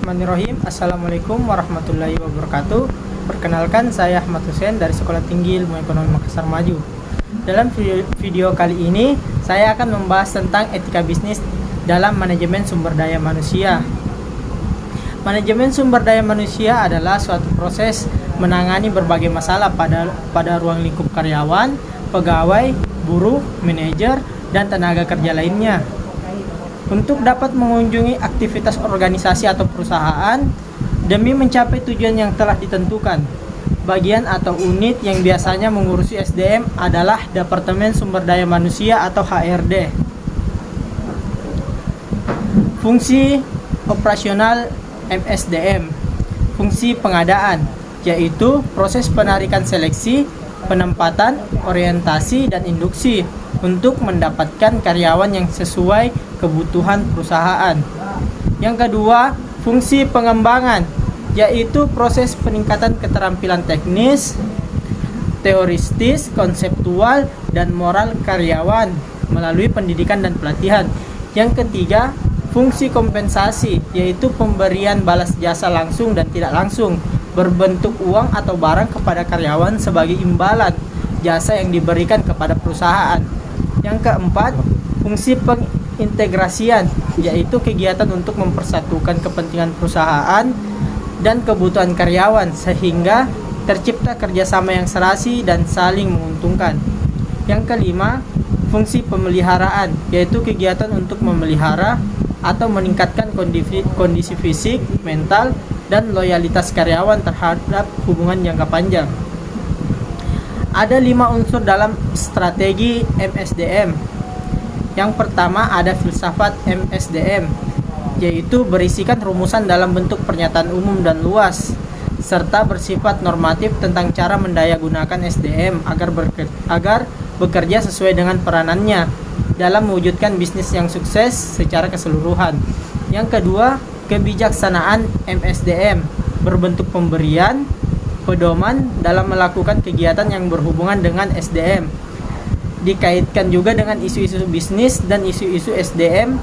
Bismillahirrahmanirrahim. Assalamualaikum warahmatullahi wabarakatuh. Perkenalkan, saya Ahmad Hussein dari Sekolah Tinggi Ilmu Ekonomi Makassar Maju. Dalam video kali ini, saya akan membahas tentang etika bisnis dalam manajemen sumber daya manusia. Manajemen sumber daya manusia adalah suatu proses menangani berbagai masalah pada ruang lingkup karyawan, pegawai, buruh, manajer, dan tenaga kerja lainnya. Untuk dapat mengunjungi aktivitas organisasi atau perusahaan demi mencapai tujuan yang telah ditentukan. Bagian atau unit yang biasanya mengurusi SDM adalah Departemen Sumber Daya Manusia atau HRD. Fungsi operasional MSDM. Fungsi pengadaan, yaitu proses penarikan seleksi, penempatan, orientasi, dan induksi untuk mendapatkan karyawan yang sesuai kebutuhan perusahaan. Yang kedua, fungsi pengembangan, yaitu proses peningkatan keterampilan teknis, teoristis, konseptual, dan moral karyawan melalui pendidikan dan pelatihan. Yang ketiga, fungsi kompensasi, yaitu pemberian balas jasa langsung dan tidak langsung berbentuk uang atau barang kepada karyawan sebagai imbalan jasa yang diberikan kepada perusahaan. Yang keempat, fungsi pengintegrasian, yaitu kegiatan untuk mempersatukan kepentingan perusahaan dan kebutuhan karyawan sehingga tercipta kerjasama yang serasi dan saling menguntungkan. Yang kelima, fungsi pemeliharaan, yaitu kegiatan untuk memelihara atau meningkatkan kondisi fisik, mental, dan loyalitas karyawan terhadap hubungan jangka panjang. Ada 5 unsur dalam strategi MSDM. Yang pertama ada filsafat MSDM, yaitu berisikan rumusan dalam bentuk pernyataan umum dan luas, serta bersifat normatif tentang cara mendayagunakan SDM agar bekerja sesuai dengan peranannya dalam mewujudkan bisnis yang sukses secara keseluruhan. Yang kedua, kebijaksanaan MSDM berbentuk pemberian pedoman dalam melakukan kegiatan yang berhubungan dengan SDM. Dikaitkan juga dengan isu-isu bisnis dan isu-isu SDM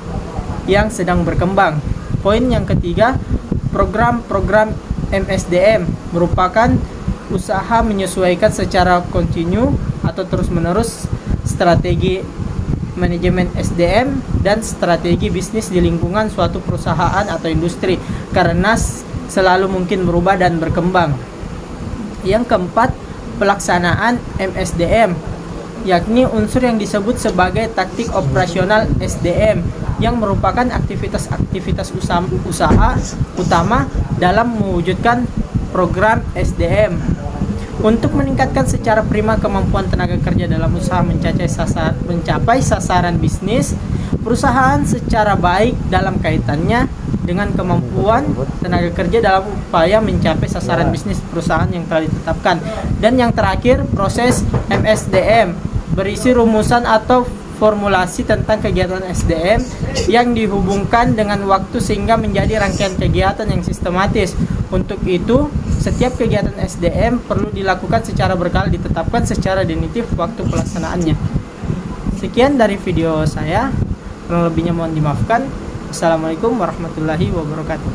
yang sedang berkembang. Poin yang ketiga, program-program MSDM merupakan usaha menyesuaikan secara kontinu atau terus-menerus strategi manajemen SDM dan strategi bisnis di lingkungan suatu perusahaan atau industri karena selalu mungkin berubah dan berkembang. Yang keempat, pelaksanaan MSDM, yakni unsur yang disebut sebagai taktik operasional SDM yang merupakan aktivitas usaha utama dalam mewujudkan program SDM. Untuk meningkatkan secara prima kemampuan tenaga kerja dalam usaha mencapai sasaran bisnis perusahaan secara baik dalam kaitannya dengan kemampuan tenaga kerja dalam upaya mencapai sasaran bisnis perusahaan yang telah ditetapkan. Dan yang terakhir, proses MSDM berisi rumusan atau formulasi tentang kegiatan SDM yang dihubungkan dengan waktu sehingga menjadi rangkaian kegiatan yang sistematis. Untuk itu, setiap kegiatan SDM perlu dilakukan secara berkala, ditetapkan secara definitif waktu pelaksanaannya. Sekian dari video saya, kurang lebihnya mohon dimaafkan. Assalamualaikum warahmatullahi wabarakatuh.